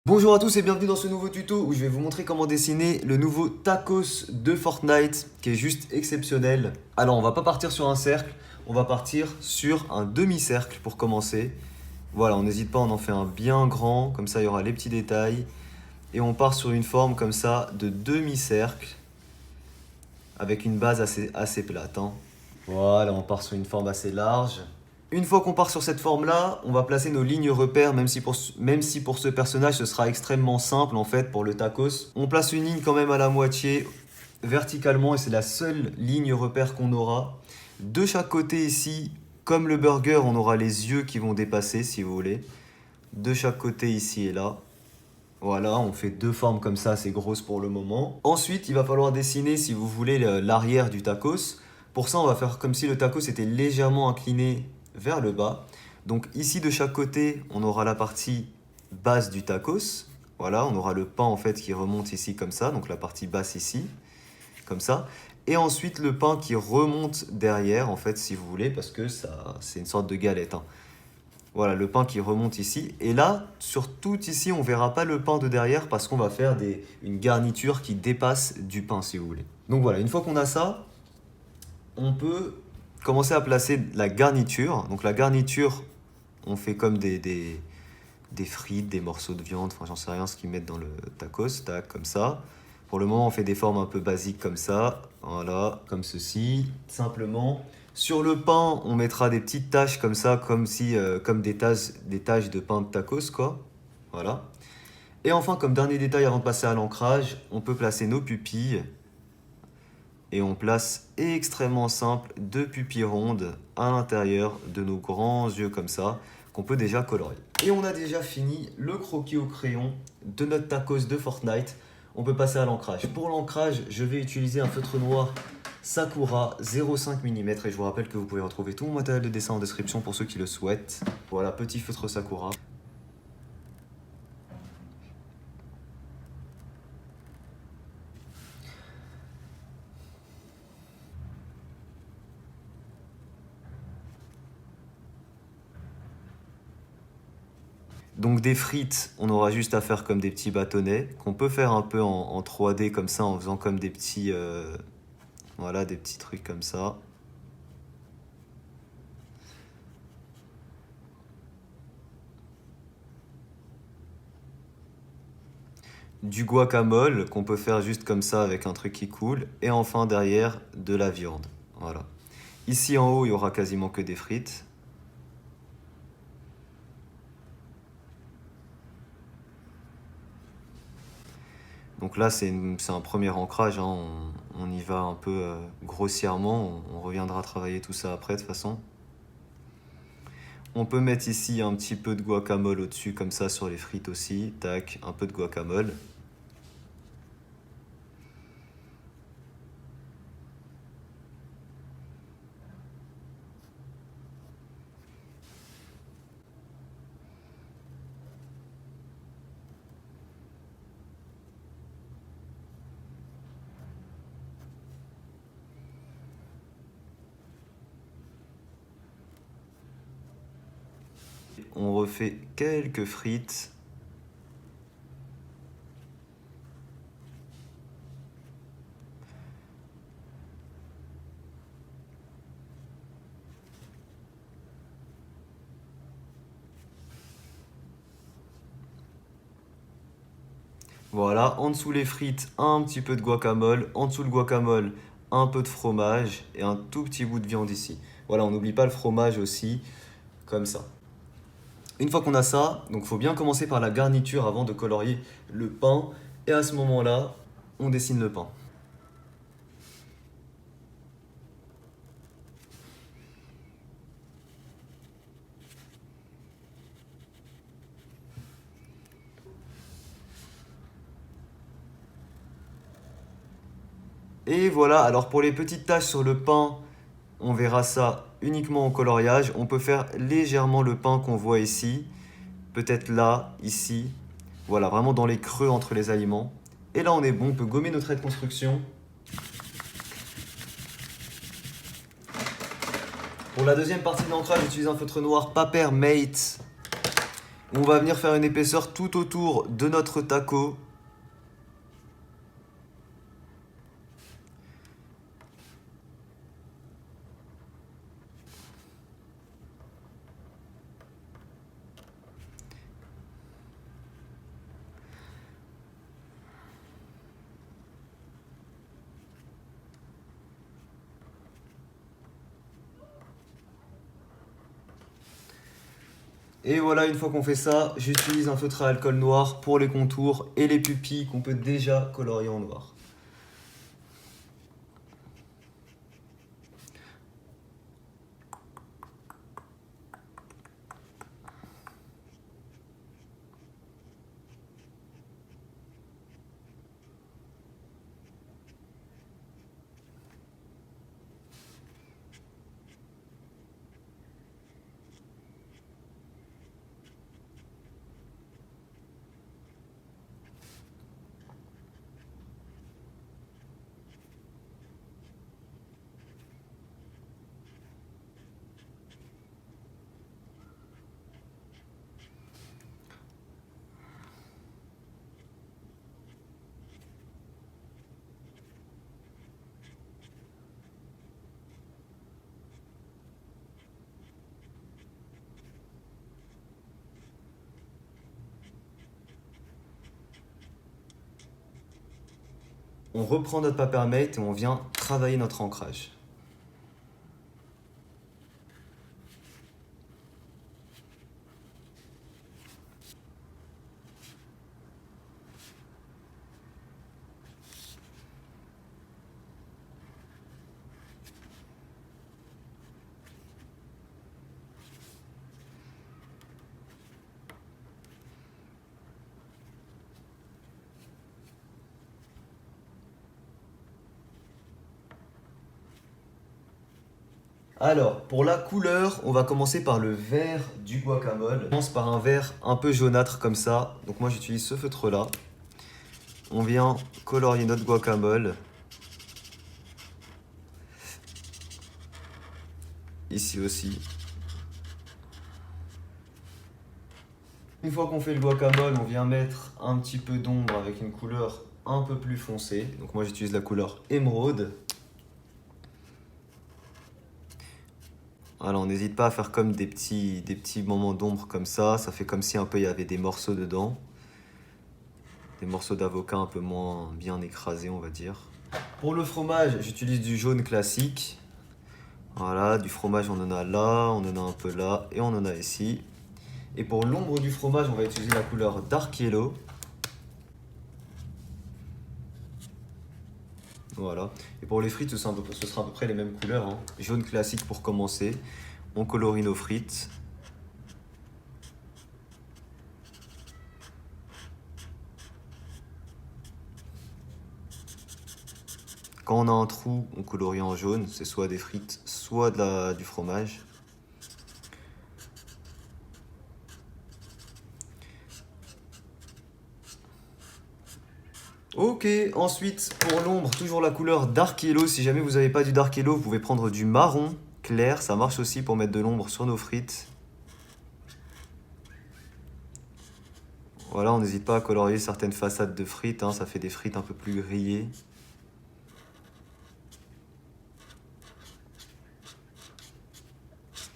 Bonjour à tous et bienvenue dans ce nouveau tuto où je vais vous montrer comment dessiner le nouveau tacos de Fortnite qui est juste exceptionnel. Alors on va pas partir sur un cercle, on va partir sur un demi-cercle pour commencer. Voilà, on n'hésite pas, on en fait un bien grand, comme ça il y aura les petits détails. Et on part sur une forme comme ça de demi-cercle avec une base assez plate, hein. Voilà, on part sur une forme assez large. Une fois qu'on part sur cette forme-là, on va placer nos lignes repères, même si pour ce personnage, ce sera extrêmement simple en fait pour le tacos. On place une ligne quand même à la moitié, verticalement, et c'est la seule ligne repère qu'on aura. De chaque côté ici, comme le burger, on aura les yeux qui vont dépasser, si vous voulez. De chaque côté ici et là. Voilà, on fait deux formes comme ça, assez grosses pour le moment. Ensuite, il va falloir dessiner, si vous voulez, l'arrière du tacos. Pour ça, on va faire comme si le tacos était légèrement incliné vers le bas. Donc ici, de chaque côté, on aura la partie basse du tacos. Voilà, on aura le pain en fait qui remonte ici comme ça, donc la partie basse ici, comme ça. Et ensuite, le pain qui remonte derrière, en fait, si vous voulez, parce que ça, c'est une sorte de galette, hein. Voilà, le pain qui remonte ici. Et là, sur tout ici, on verra pas le pain de derrière parce qu'on va faire une garniture qui dépasse du pain, si vous voulez. Donc voilà, une fois qu'on a ça, on peut commencer à placer la garniture. Donc la garniture, on fait comme des frites, des morceaux de viande, enfin j'en sais rien ce qu'ils mettent dans le tacos, tac, comme ça. Pour le moment, on fait des formes un peu basiques comme ça, voilà, comme ceci, simplement. Sur le pain, on mettra des petites taches comme ça, comme des taches de pain de tacos, quoi. Voilà. Et enfin, comme dernier détail avant de passer à l'ancrage, on peut placer nos pupilles. Et on place extrêmement simple deux pupilles rondes à l'intérieur de nos grands yeux comme ça, qu'on peut déjà colorier. Et on a déjà fini le croquis au crayon de notre tacos de Fortnite. On peut passer à l'ancrage. Pour l'ancrage, je vais utiliser un feutre noir Sakura 0,5 mm et je vous rappelle que vous pouvez retrouver tout mon matériel de dessin en description pour ceux qui le souhaitent. Voilà, petit feutre Sakura. Donc des frites, on aura juste à faire comme des petits bâtonnets, qu'on peut faire un peu en 3D comme ça, en faisant comme des petits, voilà, des petits trucs comme ça. Du guacamole, qu'on peut faire juste comme ça avec un truc qui coule. Et enfin derrière, de la viande. Voilà. Ici en haut, il y aura quasiment que des frites. Donc là, c'est un premier ancrage, hein. On y va un peu grossièrement. On reviendra travailler tout ça après de toute façon. On peut mettre ici un petit peu de guacamole au-dessus, comme ça, sur les frites aussi. Tac, un peu de guacamole. On refait quelques frites. Voilà, en dessous les frites, un petit peu de guacamole. En dessous le guacamole, un peu de fromage et un tout petit bout de viande ici. Voilà, on n'oublie pas le fromage aussi, comme ça. Une fois qu'on a ça, donc faut bien commencer par la garniture avant de colorier le pain. Et à ce moment-là, on dessine le pain. Et voilà, alors pour les petites taches sur le pain, on verra ça uniquement au coloriage. On peut faire légèrement le pain qu'on voit ici. Peut-être là, ici. Voilà, vraiment dans les creux entre les aliments. Et là, on est bon, on peut gommer nos traits de construction. Pour la deuxième partie de l'ancrage, j'utilise un feutre noir Paper Mate On va venir faire une épaisseur tout autour de notre taco. Et voilà, une fois qu'on fait ça, j'utilise un feutre à alcool noir pour les contours et les pupilles qu'on peut déjà colorier en noir. On reprend notre Papermate et on vient travailler notre ancrage. Alors, pour la couleur, on va commencer par le vert du guacamole. On commence par un vert un peu jaunâtre comme ça. Donc moi j'utilise ce feutre-là. On vient colorier notre guacamole. Ici aussi. Une fois qu'on fait le guacamole, on vient mettre un petit peu d'ombre avec une couleur un peu plus foncée. Donc moi j'utilise la couleur émeraude. Voilà, on n'hésite pas à faire comme des petits moments d'ombre comme ça. Ça fait comme si un peu il y avait des morceaux dedans. Des morceaux d'avocat un peu moins bien écrasés, on va dire. Pour le fromage, j'utilise du jaune classique. Voilà, du fromage on en a là, on en a un peu là et on en a ici. Et pour l'ombre du fromage, on va utiliser la couleur Dark Yellow. Voilà. Et pour les frites, ce sera à peu près les mêmes couleurs, hein. Jaune classique pour commencer. On colorie nos frites. Quand on a un trou, on colorie en jaune. C'est soit des frites, soit du fromage. Ok, ensuite pour l'ombre, toujours la couleur Dark Yellow. Si jamais vous n'avez pas du Dark Yellow, vous pouvez prendre du marron clair. Ça marche aussi pour mettre de l'ombre sur nos frites. Voilà, on n'hésite pas à colorier certaines façades de frites, hein, ça fait des frites un peu plus grillées.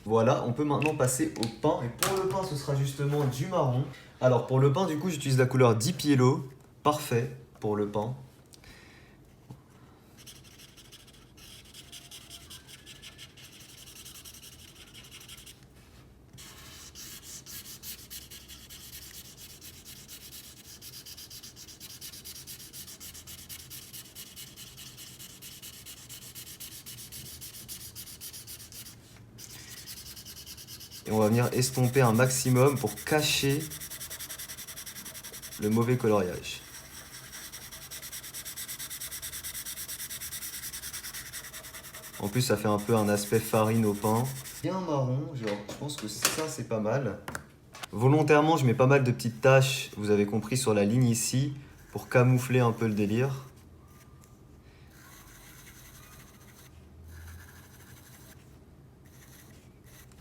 Voilà, on peut maintenant passer au pain. Et pour le pain, ce sera justement du marron. Alors pour le pain, du coup, j'utilise la couleur Deep Yellow. Parfait pour le pain. Et on va venir estomper un maximum pour cacher le mauvais coloriage. En plus, ça fait un peu un aspect farine au pain. Bien marron, genre, je pense que ça, c'est pas mal. Volontairement, je mets pas mal de petites taches, vous avez compris, sur la ligne ici, pour camoufler un peu le délire.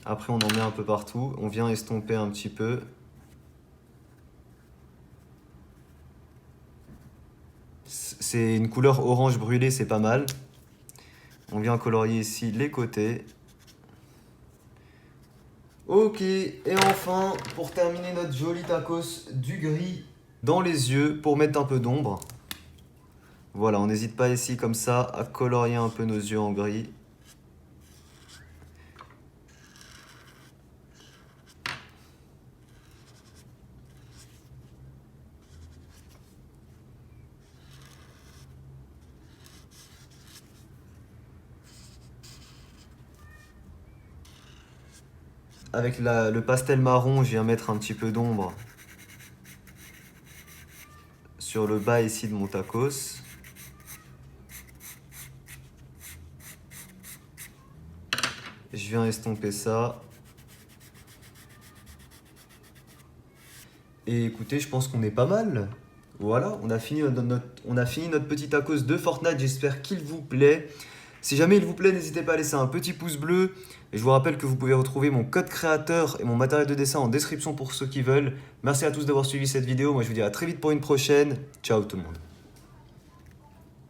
Après, on en met un peu partout. On vient estomper un petit peu. C'est une couleur orange brûlé, c'est pas mal. On vient colorier ici les côtés. Ok, et enfin, pour terminer notre joli tacos, du gris dans les yeux pour mettre un peu d'ombre. Voilà, on n'hésite pas ici comme ça à colorier un peu nos yeux en gris. Avec le pastel marron, je viens mettre un petit peu d'ombre sur le bas ici de mon tacos. Je viens estomper ça. Et écoutez, je pense qu'on est pas mal. Voilà, on a fini notre petit tacos de Fortnite. J'espère qu'il vous plaît. Si jamais il vous plaît, n'hésitez pas à laisser un petit pouce bleu. Et je vous rappelle que vous pouvez retrouver mon code créateur et mon matériel de dessin en description pour ceux qui veulent. Merci à tous d'avoir suivi cette vidéo. Moi, je vous dis à très vite pour une prochaine. Ciao tout le monde.